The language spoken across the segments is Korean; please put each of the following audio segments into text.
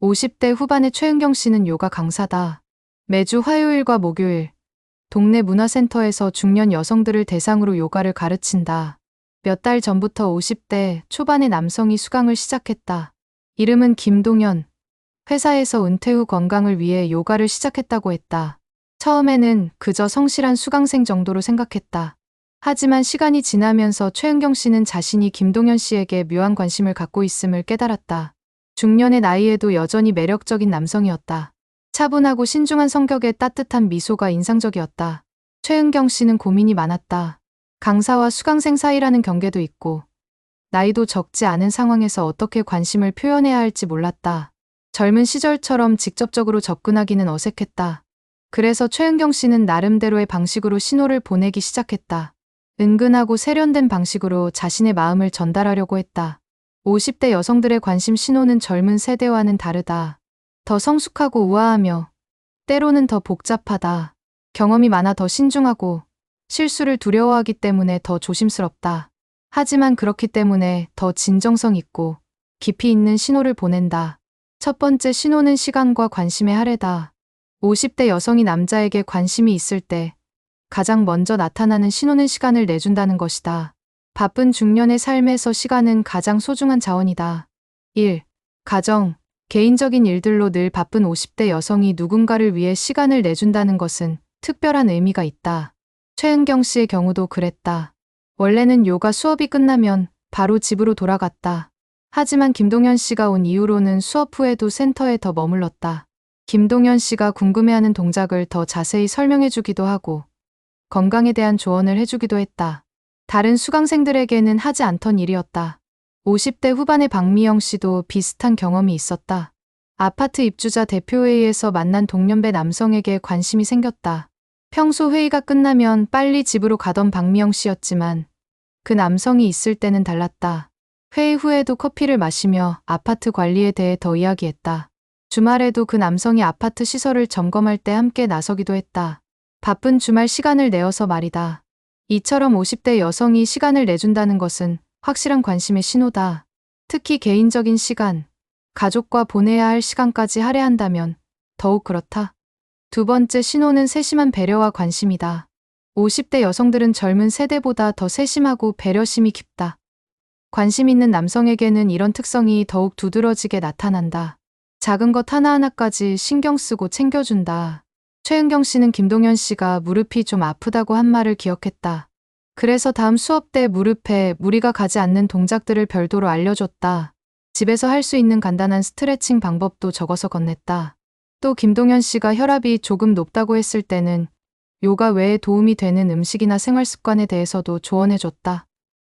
50대 후반의 최은경 씨는 요가 강사다. 매주 화요일과 목요일, 동네 문화센터에서 중년 여성들을 대상으로 요가를 가르친다. 몇 달 전부터 50대 초반의 남성이 수강을 시작했다. 이름은 김동현. 회사에서 은퇴 후 건강을 위해 요가를 시작했다고 했다. 처음에는 그저 성실한 수강생 정도로 생각했다. 하지만 시간이 지나면서 최은경 씨는 자신이 김동현 씨에게 묘한 관심을 갖고 있음을 깨달았다. 중년의 나이에도 여전히 매력적인 남성이었다. 차분하고 신중한 성격에 따뜻한 미소가 인상적이었다. 최은경 씨는 고민이 많았다. 강사와 수강생 사이라는 경계도 있고, 나이도 적지 않은 상황에서 어떻게 관심을 표현해야 할지 몰랐다. 젊은 시절처럼 직접적으로 접근하기는 어색했다. 그래서 최은경 씨는 나름대로의 방식으로 신호를 보내기 시작했다. 은근하고 세련된 방식으로 자신의 마음을 전달하려고 했다. 50대 여성들의 관심 신호는 젊은 세대와는 다르다. 더 성숙하고 우아하며 때로는 더 복잡하다. 경험이 많아 더 신중하고 실수를 두려워하기 때문에 더 조심스럽다. 하지만 그렇기 때문에 더 진정성 있고 깊이 있는 신호를 보낸다. 첫 번째 신호는 시간과 관심의 할애다. 50대 여성이 남자에게 관심이 있을 때 가장 먼저 나타나는 신호는 시간을 내준다는 것이다. 바쁜 중년의 삶에서 시간은 가장 소중한 자원이다. 1. 가정, 개인적인 일들로 늘 바쁜 50대 여성이 누군가를 위해 시간을 내준다는 것은 특별한 의미가 있다. 최은경 씨의 경우도 그랬다. 원래는 요가 수업이 끝나면 바로 집으로 돌아갔다. 하지만 김동현 씨가 온 이후로는 수업 후에도 센터에 더 머물렀다. 김동현 씨가 궁금해하는 동작을 더 자세히 설명해 주기도 하고 건강에 대한 조언을 해주기도 했다. 다른 수강생들에게는 하지 않던 일이었다. 50대 후반의 박미영 씨도 비슷한 경험이 있었다. 아파트 입주자 대표회의에서 만난 동년배 남성에게 관심이 생겼다. 평소 회의가 끝나면 빨리 집으로 가던 박미영 씨였지만 그 남성이 있을 때는 달랐다. 회의 후에도 커피를 마시며 아파트 관리에 대해 더 이야기했다. 주말에도 그 남성이 아파트 시설을 점검할 때 함께 나서기도 했다. 바쁜 주말 시간을 내어서 말이다. 이처럼 50대 여성이 시간을 내준다는 것은 확실한 관심의 신호다. 특히 개인적인 시간, 가족과 보내야 할 시간까지 할애한다면 더욱 그렇다. 두 번째 신호는 세심한 배려와 관심이다. 50대 여성들은 젊은 세대보다 더 세심하고 배려심이 깊다. 관심 있는 남성에게는 이런 특성이 더욱 두드러지게 나타난다. 작은 것 하나하나까지 신경 쓰고 챙겨준다. 최은경 씨는 김동현 씨가 무릎이 좀 아프다고 한 말을 기억했다. 그래서 다음 수업 때 무릎에 무리가 가지 않는 동작들을 별도로 알려줬다. 집에서 할 수 있는 간단한 스트레칭 방법도 적어서 건넸다. 또 김동현 씨가 혈압이 조금 높다고 했을 때는 요가 외에 도움이 되는 음식이나 생활 습관에 대해서도 조언해줬다.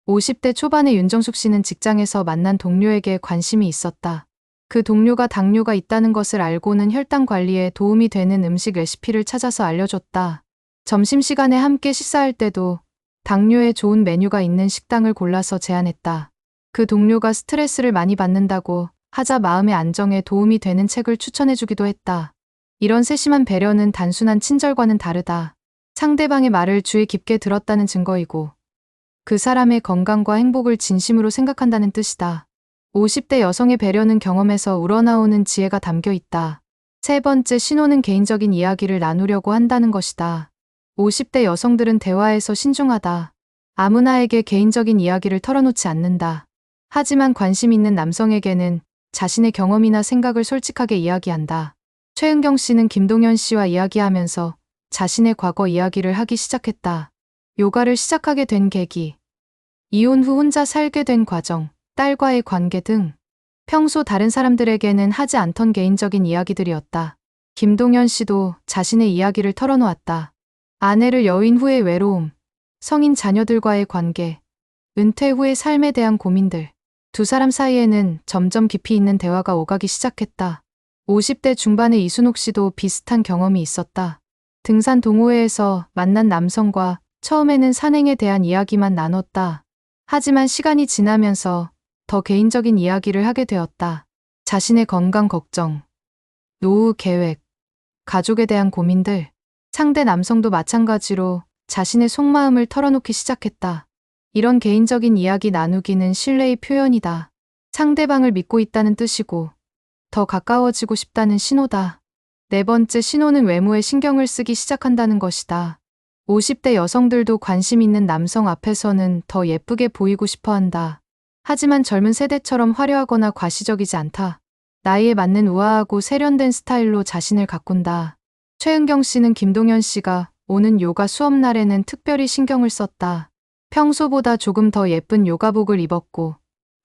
50대 초반의 윤정숙 씨는 직장에서 만난 동료에게 관심이 있었다. 그 동료가 당뇨가 있다는 것을 알고는 혈당 관리에 도움이 되는 음식 레시피를 찾아서 알려줬다. 점심시간에 함께 식사할 때도 당뇨에 좋은 메뉴가 있는 식당을 골라서 제안했다. 그 동료가 스트레스를 많이 받는다고 하자 마음의 안정에 도움이 되는 책을 추천해주기도 했다. 이런 세심한 배려는 단순한 친절과는 다르다. 상대방의 말을 주의 깊게 들었다는 증거이고 그 사람의 건강과 행복을 진심으로 생각한다는 뜻이다. 50대 여성의 배려는 경험에서 우러나오는 지혜가 담겨 있다. 세 번째 신호는 개인적인 이야기를 나누려고 한다는 것이다. 50대 여성들은 대화에서 신중하다. 아무나에게 개인적인 이야기를 털어놓지 않는다. 하지만 관심 있는 남성에게는 자신의 경험이나 생각을 솔직하게 이야기한다. 최은경 씨는 김동현 씨와 이야기하면서 자신의 과거 이야기를 하기 시작했다. 요가를 시작하게 된 계기, 이혼 후 혼자 살게 된 과정, 딸과의 관계 등 평소 다른 사람들에게는 하지 않던 개인적인 이야기들이었다. 김동현 씨도 자신의 이야기를 털어놓았다. 아내를 여인 후의 외로움, 성인 자녀들과의 관계, 은퇴 후의 삶에 대한 고민들. 두 사람 사이에는 점점 깊이 있는 대화가 오가기 시작했다. 50대 중반의 이순옥 씨도 비슷한 경험이 있었다. 등산 동호회에서 만난 남성과 처음에는 산행에 대한 이야기만 나눴다. 하지만 시간이 지나면서 더 개인적인 이야기를 하게 되었다. 자신의 건강 걱정, 노후 계획, 가족에 대한 고민들. 상대 남성도 마찬가지로 자신의 속마음을 털어놓기 시작했다. 이런 개인적인 이야기 나누기는 신뢰의 표현이다. 상대방을 믿고 있다는 뜻이고 더 가까워지고 싶다는 신호다. 네 번째 신호는 외모에 신경을 쓰기 시작한다는 것이다. 50대 여성들도 관심 있는 남성 앞에서는 더 예쁘게 보이고 싶어 한다. 하지만 젊은 세대처럼 화려하거나 과시적이지 않다. 나이에 맞는 우아하고 세련된 스타일로 자신을 가꾼다. 최은경 씨는 김동현 씨가 오는 요가 수업 날에는 특별히 신경을 썼다. 평소보다 조금 더 예쁜 요가복을 입었고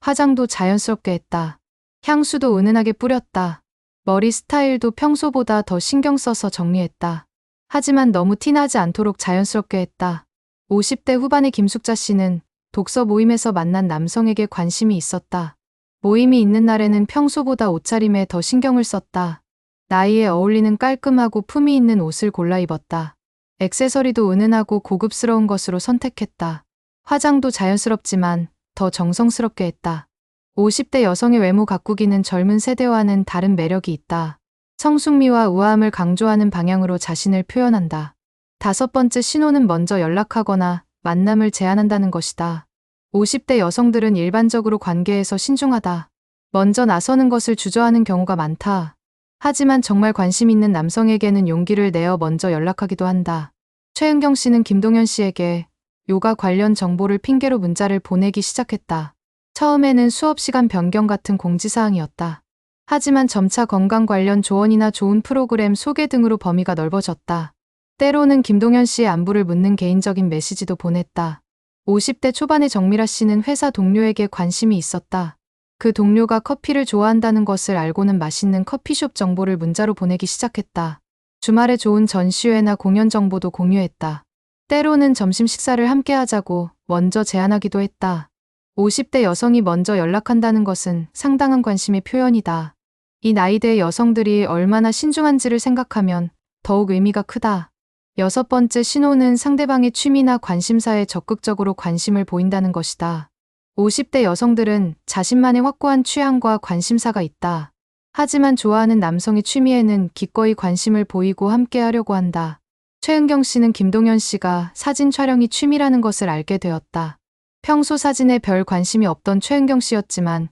화장도 자연스럽게 했다. 향수도 은은하게 뿌렸다. 머리 스타일도 평소보다 더 신경 써서 정리했다. 하지만 너무 티나지 않도록 자연스럽게 했다. 50대 후반의 김숙자 씨는 독서 모임에서 만난 남성에게 관심이 있었다. 모임이 있는 날에는 평소보다 옷차림에 더 신경을 썼다. 나이에 어울리는 깔끔하고 품위 있는 옷을 골라 입었다. 액세서리도 은은하고 고급스러운 것으로 선택했다. 화장도 자연스럽지만 더 정성스럽게 했다. 50대 여성의 외모 가꾸기는 젊은 세대와는 다른 매력이 있다. 성숙미와 우아함을 강조하는 방향으로 자신을 표현한다. 다섯 번째 신호는 먼저 연락하거나 만남을 제안한다는 것이다. 50대 여성들은 일반적으로 관계에서 신중하다. 먼저 나서는 것을 주저하는 경우가 많다. 하지만 정말 관심 있는 남성에게는 용기를 내어 먼저 연락하기도 한다. 최은경 씨는 김동현 씨에게 요가 관련 정보를 핑계로 문자를 보내기 시작했다. 처음에는 수업 시간 변경 같은 공지사항이었다. 하지만 점차 건강 관련 조언이나 좋은 프로그램 소개 등으로 범위가 넓어졌다. 때로는 김동현 씨의 안부를 묻는 개인적인 메시지도 보냈다. 50대 초반의 정미라 씨는 회사 동료에게 관심이 있었다. 그 동료가 커피를 좋아한다는 것을 알고는 맛있는 커피숍 정보를 문자로 보내기 시작했다. 주말에 좋은 전시회나 공연 정보도 공유했다. 때로는 점심 식사를 함께 하자고 먼저 제안하기도 했다. 50대 여성이 먼저 연락한다는 것은 상당한 관심의 표현이다. 이 나이대의 여성들이 얼마나 신중한지를 생각하면 더욱 의미가 크다. 여섯 번째 신호는 상대방의 취미나 관심사에 적극적으로 관심을 보인다는 것이다. 50대 여성들은 자신만의 확고한 취향과 관심사가 있다. 하지만 좋아하는 남성의 취미에는 기꺼이 관심을 보이고 함께 하려고 한다. 최은경 씨는 김동현 씨가 사진 촬영이 취미라는 것을 알게 되었다. 평소 사진에 별 관심이 없던 최은경 씨였지만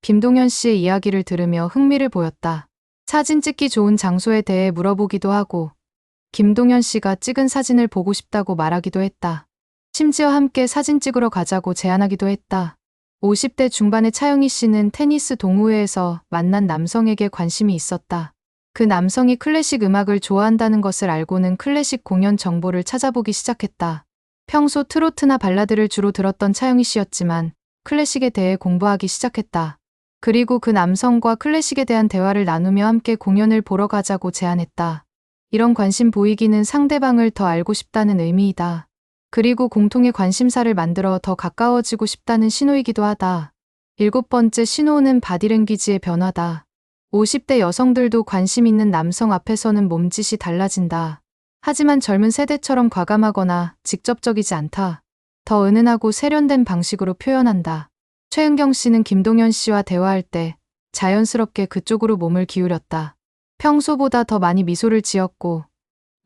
김동현 씨의 이야기를 들으며 흥미를 보였다. 사진 찍기 좋은 장소에 대해 물어보기도 하고 김동현 씨가 찍은 사진을 보고 싶다고 말하기도 했다. 심지어 함께 사진 찍으러 가자고 제안하기도 했다. 50대 중반의 차영희 씨는 테니스 동호회에서 만난 남성에게 관심이 있었다. 그 남성이 클래식 음악을 좋아한다는 것을 알고는 클래식 공연 정보를 찾아보기 시작했다. 평소 트로트나 발라드를 주로 들었던 차영희 씨였지만 클래식에 대해 공부하기 시작했다. 그리고 그 남성과 클래식에 대한 대화를 나누며 함께 공연을 보러 가자고 제안했다. 이런 관심 보이기는 상대방을 더 알고 싶다는 의미이다. 그리고 공통의 관심사를 만들어 더 가까워지고 싶다는 신호이기도 하다. 일곱 번째 신호는 바디랭귀지의 변화다. 50대 여성들도 관심 있는 남성 앞에서는 몸짓이 달라진다. 하지만 젊은 세대처럼 과감하거나 직접적이지 않다. 더 은은하고 세련된 방식으로 표현한다. 최은경 씨는 김동현 씨와 대화할 때 자연스럽게 그쪽으로 몸을 기울였다. 평소보다 더 많이 미소를 지었고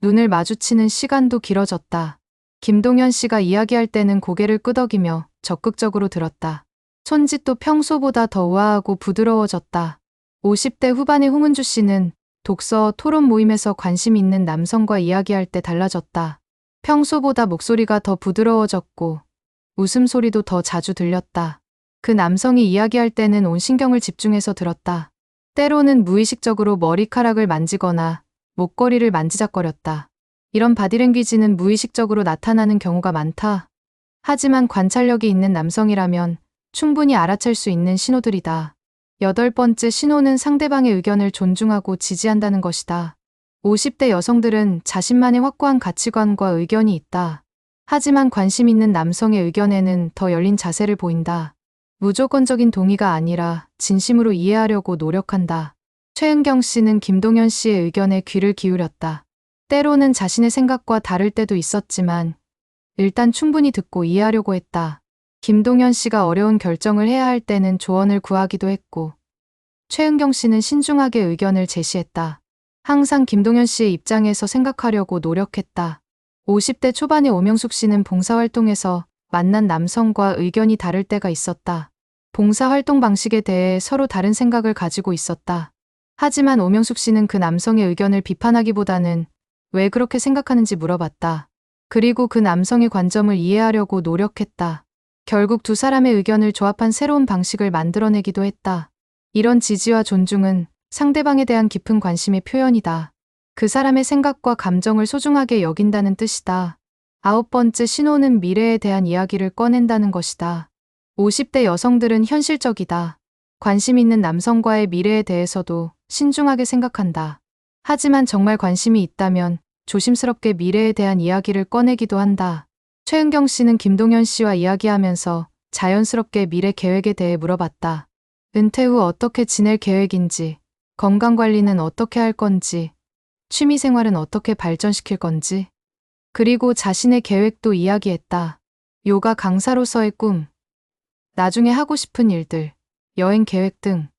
눈을 마주치는 시간도 길어졌다. 김동현 씨가 이야기할 때는 고개를 끄덕이며 적극적으로 들었다. 손짓도 평소보다 더 우아하고 부드러워졌다. 50대 후반의 홍은주 씨는 독서 토론 모임에서 관심 있는 남성과 이야기할 때 달라졌다. 평소보다 목소리가 더 부드러워졌고 웃음소리도 더 자주 들렸다. 그 남성이 이야기할 때는 온 신경을 집중해서 들었다. 때로는 무의식적으로 머리카락을 만지거나 목걸이를 만지작거렸다. 이런 바디랭귀지는 무의식적으로 나타나는 경우가 많다. 하지만 관찰력이 있는 남성이라면 충분히 알아챌 수 있는 신호들이다. 여덟 번째 신호는 상대방의 의견을 존중하고 지지한다는 것이다. 50대 여성들은 자신만의 확고한 가치관과 의견이 있다. 하지만 관심 있는 남성의 의견에는 더 열린 자세를 보인다. 무조건적인 동의가 아니라 진심으로 이해하려고 노력한다. 최은경 씨는 김동현 씨의 의견에 귀를 기울였다. 때로는 자신의 생각과 다를 때도 있었지만 일단 충분히 듣고 이해하려고 했다. 김동현 씨가 어려운 결정을 해야 할 때는 조언을 구하기도 했고 최은경 씨는 신중하게 의견을 제시했다. 항상 김동현 씨의 입장에서 생각하려고 노력했다. 50대 초반의 오명숙 씨는 봉사활동에서 만난 남성과 의견이 다를 때가 있었다. 봉사활동 방식에 대해 서로 다른 생각을 가지고 있었다. 하지만 오명숙 씨는 그 남성의 의견을 비판하기보다는 왜 그렇게 생각하는지 물어봤다. 그리고 그 남성의 관점을 이해하려고 노력했다. 결국 두 사람의 의견을 조합한 새로운 방식을 만들어내기도 했다. 이런 지지와 존중은 상대방에 대한 깊은 관심의 표현이다. 그 사람의 생각과 감정을 소중하게 여긴다는 뜻이다. 9번째 신호는 미래에 대한 이야기를 꺼낸다는 것이다. 50대 여성들은 현실적이다. 관심 있는 남성과의 미래에 대해서도 신중하게 생각한다. 하지만 정말 관심이 있다면 조심스럽게 미래에 대한 이야기를 꺼내기도 한다. 최은경 씨는 김동현 씨와 이야기하면서 자연스럽게 미래 계획에 대해 물어봤다. 은퇴 후 어떻게 지낼 계획인지, 건강관리는 어떻게 할 건지, 취미생활은 어떻게 발전시킬 건지, 그리고 자신의 계획도 이야기했다. 요가 강사로서의 꿈, 나중에 하고 싶은 일들, 여행 계획 등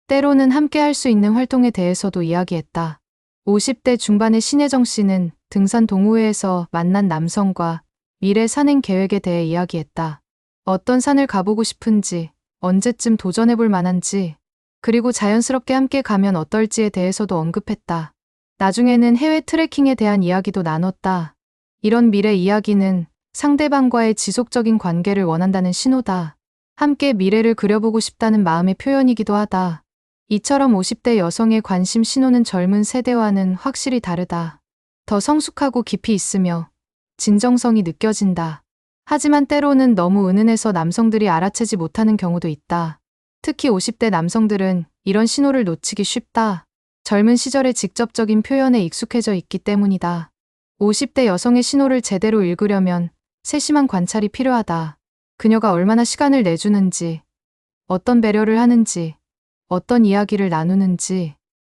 때로는 함께 할 수 있는 활동에 대해서도 이야기했다. 50대 중반의 신혜정 씨는 등산 동호회에서 만난 남성과 미래 산행 계획에 대해 이야기했다. 어떤 산을 가보고 싶은지, 언제쯤 도전해볼 만한지, 그리고 자연스럽게 함께 가면 어떨지에 대해서도 언급했다. 나중에는 해외 트레킹에 대한 이야기도 나눴다. 이런 미래 이야기는 상대방과의 지속적인 관계를 원한다는 신호다. 함께 미래를 그려보고 싶다는 마음의 표현이기도 하다. 이처럼 50대 여성의 관심 신호는 젊은 세대와는 확실히 다르다. 더 성숙하고 깊이 있으며 진정성이 느껴진다. 하지만 때로는 너무 은은해서 남성들이 알아채지 못하는 경우도 있다. 특히 50대 남성들은 이런 신호를 놓치기 쉽다. 젊은 시절의 직접적인 표현에 익숙해져 있기 때문이다. 50대 여성의 신호를 제대로 읽으려면 세심한 관찰이 필요하다. 그녀가 얼마나 시간을 내주는지, 어떤 배려를 하는지, 어떤 이야기를 나누는지,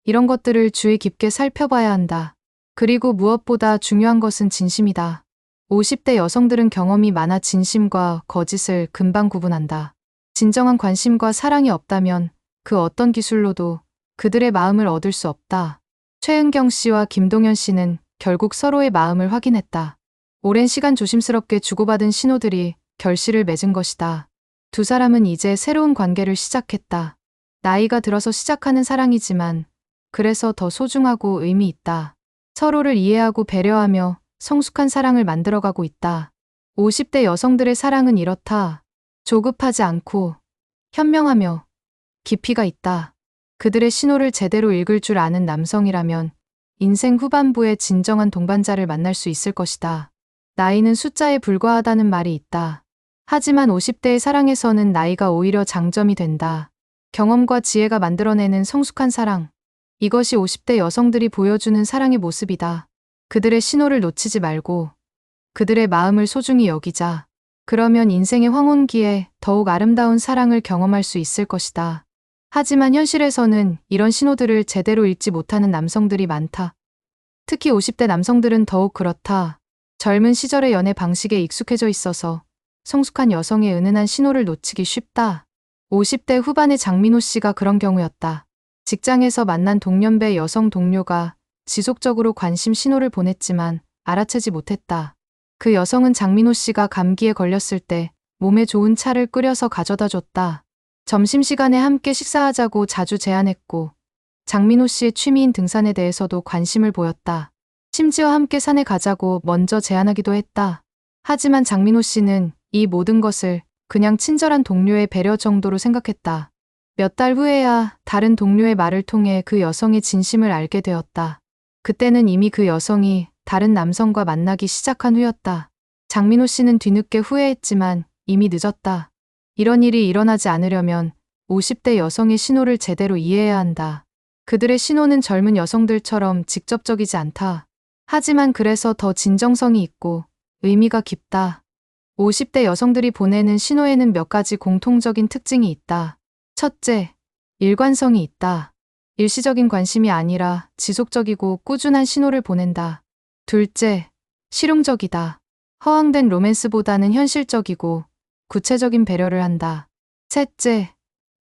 이런 것들을 주의 깊게 살펴봐야 한다. 그리고 무엇보다 중요한 것은 진심이다. 50대 여성들은 경험이 많아 진심과 거짓을 금방 구분한다. 진정한 관심과 사랑이 없다면 그 어떤 기술로도 그들의 마음을 얻을 수 없다. 최은경 씨와 김동현 씨는 결국 서로의 마음을 확인했다. 오랜 시간 조심스럽게 주고받은 신호들이 결실을 맺은 것이다. 두 사람은 이제 새로운 관계를 시작했다. 나이가 들어서 시작하는 사랑이지만 그래서 더 소중하고 의미 있다. 서로를 이해하고 배려하며 성숙한 사랑을 만들어가고 있다. 50대 여성들의 사랑은 이렇다. 조급하지 않고 현명하며 깊이가 있다. 그들의 신호를 제대로 읽을 줄 아는 남성이라면 인생 후반부에 진정한 동반자를 만날 수 있을 것이다. 나이는 숫자에 불과하다는 말이 있다. 하지만 50대의 사랑에서는 나이가 오히려 장점이 된다. 경험과 지혜가 만들어내는 성숙한 사랑. 이것이 50대 여성들이 보여주는 사랑의 모습이다. 그들의 신호를 놓치지 말고 그들의 마음을 소중히 여기자. 그러면 인생의 황혼기에 더욱 아름다운 사랑을 경험할 수 있을 것이다. 하지만 현실에서는 이런 신호들을 제대로 읽지 못하는 남성들이 많다. 특히 50대 남성들은 더욱 그렇다. 젊은 시절의 연애 방식에 익숙해져 있어서 성숙한 여성의 은은한 신호를 놓치기 쉽다. 50대 후반의 장민호 씨가 그런 경우였다. 직장에서 만난 동년배 여성 동료가 지속적으로 관심 신호를 보냈지만 알아채지 못했다. 그 여성은 장민호 씨가 감기에 걸렸을 때 몸에 좋은 차를 끓여서 가져다 줬다. 점심시간에 함께 식사하자고 자주 제안했고 장민호 씨의 취미인 등산에 대해서도 관심을 보였다. 심지어 함께 산에 가자고 먼저 제안하기도 했다. 하지만 장민호 씨는 이 모든 것을 그냥 친절한 동료의 배려 정도로 생각했다. 몇 달 후에야 다른 동료의 말을 통해 그 여성의 진심을 알게 되었다. 그때는 이미 그 여성이 다른 남성과 만나기 시작한 후였다. 장민호 씨는 뒤늦게 후회했지만 이미 늦었다. 이런 일이 일어나지 않으려면 50대 여성의 신호를 제대로 이해해야 한다. 그들의 신호는 젊은 여성들처럼 직접적이지 않다. 하지만 그래서 더 진정성이 있고 의미가 깊다. 50대 여성들이 보내는 신호에는 몇 가지 공통적인 특징이 있다. 첫째, 일관성이 있다. 일시적인 관심이 아니라 지속적이고 꾸준한 신호를 보낸다. 둘째, 실용적이다. 허황된 로맨스보다는 현실적이고 구체적인 배려를 한다. 셋째,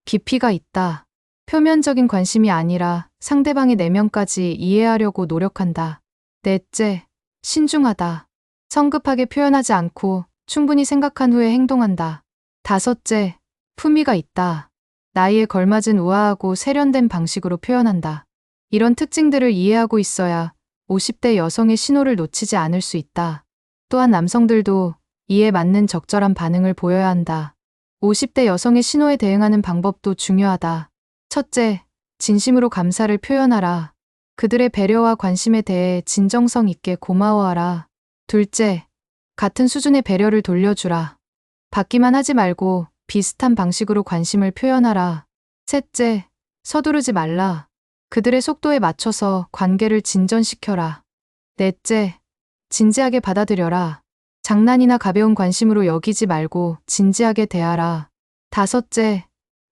깊이가 있다. 표면적인 관심이 아니라 상대방의 내면까지 이해하려고 노력한다. 넷째, 신중하다. 성급하게 표현하지 않고 충분히 생각한 후에 행동한다. 다섯째, 품위가 있다. 나이에 걸맞은 우아하고 세련된 방식으로 표현한다. 이런 특징들을 이해하고 있어야 50대 여성의 신호를 놓치지 않을 수 있다. 또한 남성들도 이에 맞는 적절한 반응을 보여야 한다. 50대 여성의 신호에 대응하는 방법도 중요하다. 첫째, 진심으로 감사를 표현하라. 그들의 배려와 관심에 대해 진정성 있게 고마워하라. 둘째, 같은 수준의 배려를 돌려주라. 받기만 하지 말고 비슷한 방식으로 관심을 표현하라. 셋째, 서두르지 말라. 그들의 속도에 맞춰서 관계를 진전시켜라. 넷째, 진지하게 받아들여라. 장난이나 가벼운 관심으로 여기지 말고 진지하게 대하라. 다섯째,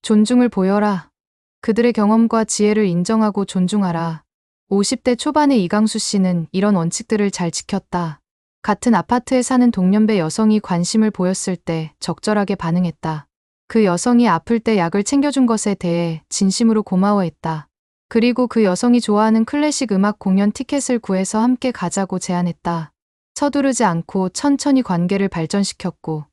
존중을 보여라. 그들의 경험과 지혜를 인정하고 존중하라. 50대 초반의 이강수 씨는 이런 원칙들을 잘 지켰다. 같은 아파트에 사는 동년배 여성이 관심을 보였을 때 적절하게 반응했다. 그 여성이 아플 때 약을 챙겨준 것에 대해 진심으로 고마워했다. 그리고 그 여성이 좋아하는 클래식 음악 공연 티켓을 구해서 함께 가자고 제안했다. 서두르지 않고 천천히 관계를 발전시켰고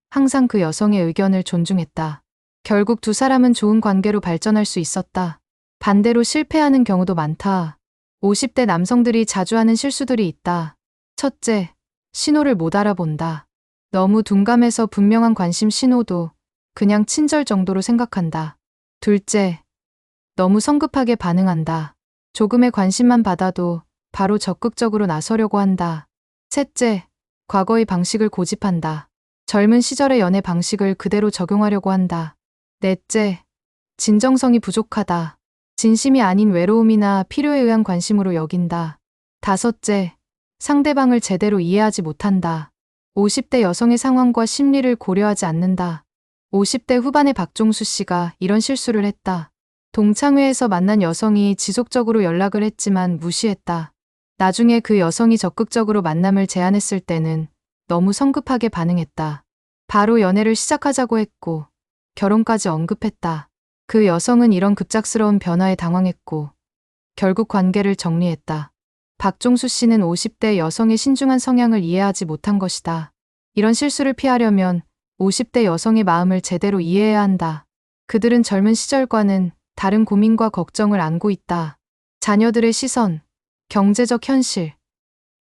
항상 그 여성의 의견을 존중했다. 결국 두 사람은 좋은 관계로 발전할 수 있었다. 반대로 실패하는 경우도 많다. 50대 남성들이 자주 하는 실수들이 있다. 첫째, 신호를 못 알아본다. 너무 둔감해서 분명한 관심 신호도 그냥 친절 정도로 생각한다. 둘째, 너무 성급하게 반응한다. 조금의 관심만 받아도 바로 적극적으로 나서려고 한다. 셋째, 과거의 방식을 고집한다. 젊은 시절의 연애 방식을 그대로 적용하려고 한다. 넷째, 진정성이 부족하다. 진심이 아닌 외로움이나 필요에 의한 관심으로 여긴다. 다섯째, 상대방을 제대로 이해하지 못한다. 50대 여성의 상황과 심리를 고려하지 않는다. 50대 후반의 박종수 씨가 이런 실수를 했다. 동창회에서 만난 여성이 지속적으로 연락을 했지만 무시했다. 나중에 그 여성이 적극적으로 만남을 제안했을 때는 너무 성급하게 반응했다. 바로 연애를 시작하자고 했고 결혼까지 언급했다. 그 여성은 이런 급작스러운 변화에 당황했고 결국 관계를 정리했다. 박종수 씨는 50대 여성의 신중한 성향을 이해하지 못한 것이다. 이런 실수를 피하려면 50대 여성의 마음을 제대로 이해해야 한다. 그들은 젊은 시절과는 다른 고민과 걱정을 안고 있다. 자녀들의 시선, 경제적 현실,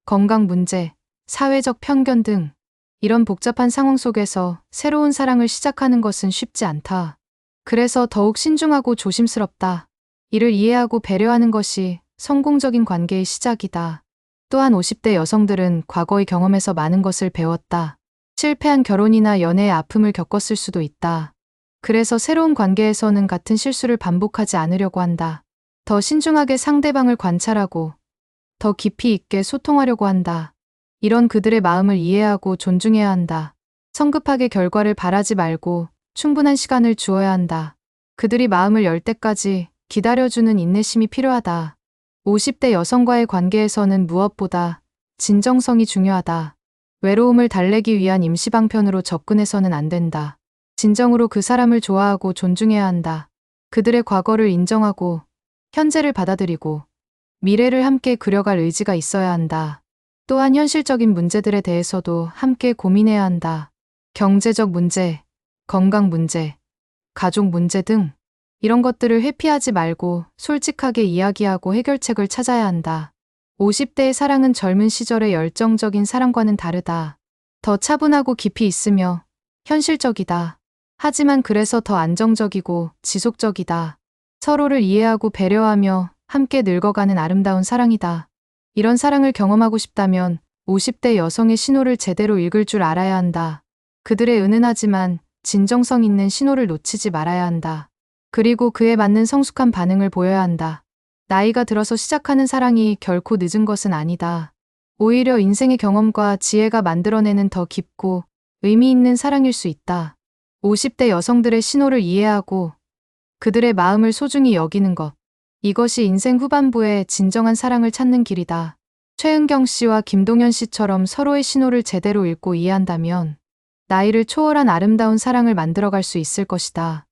건강 문제, 사회적 편견 등 이런 복잡한 상황 속에서 새로운 사랑을 시작하는 것은 쉽지 않다. 그래서 더욱 신중하고 조심스럽다. 이를 이해하고 배려하는 것이 성공적인 관계의 시작이다. 또한 50대 여성들은 과거의 경험에서 많은 것을 배웠다. 실패한 결혼이나 연애의 아픔을 겪었을 수도 있다. 그래서 새로운 관계에서는 같은 실수를 반복하지 않으려고 한다. 더 신중하게 상대방을 관찰하고 더 깊이 있게 소통하려고 한다. 이런 그들의 마음을 이해하고 존중해야 한다. 성급하게 결과를 바라지 말고 충분한 시간을 주어야 한다. 그들이 마음을 열 때까지 기다려주는 인내심이 필요하다. 50대 여성과의 관계에서는 무엇보다 진정성이 중요하다. 외로움을 달래기 위한 임시방편으로 접근해서는 안 된다. 진정으로 그 사람을 좋아하고 존중해야 한다. 그들의 과거를 인정하고 현재를 받아들이고 미래를 함께 그려갈 의지가 있어야 한다. 또한 현실적인 문제들에 대해서도 함께 고민해야 한다. 경제적 문제, 건강 문제, 가족 문제 등 이런 것들을 회피하지 말고 솔직하게 이야기하고 해결책을 찾아야 한다. 50대의 사랑은 젊은 시절의 열정적인 사랑과는 다르다. 더 차분하고 깊이 있으며 현실적이다. 하지만 그래서 더 안정적이고 지속적이다. 서로를 이해하고 배려하며 함께 늙어가는 아름다운 사랑이다. 이런 사랑을 경험하고 싶다면 50대 여성의 신호를 제대로 읽을 줄 알아야 한다. 그들의 은은하지만 진정성 있는 신호를 놓치지 말아야 한다. 그리고 그에 맞는 성숙한 반응을 보여야 한다. 나이가 들어서 시작하는 사랑이 결코 늦은 것은 아니다. 오히려 인생의 경험과 지혜가 만들어내는 더 깊고 의미 있는 사랑일 수 있다. 50대 여성들의 신호를 이해하고 그들의 마음을 소중히 여기는 것. 이것이 인생 후반부의 진정한 사랑을 찾는 길이다. 최은경 씨와 김동현 씨처럼 서로의 신호를 제대로 읽고 이해한다면 나이를 초월한 아름다운 사랑을 만들어갈 수 있을 것이다.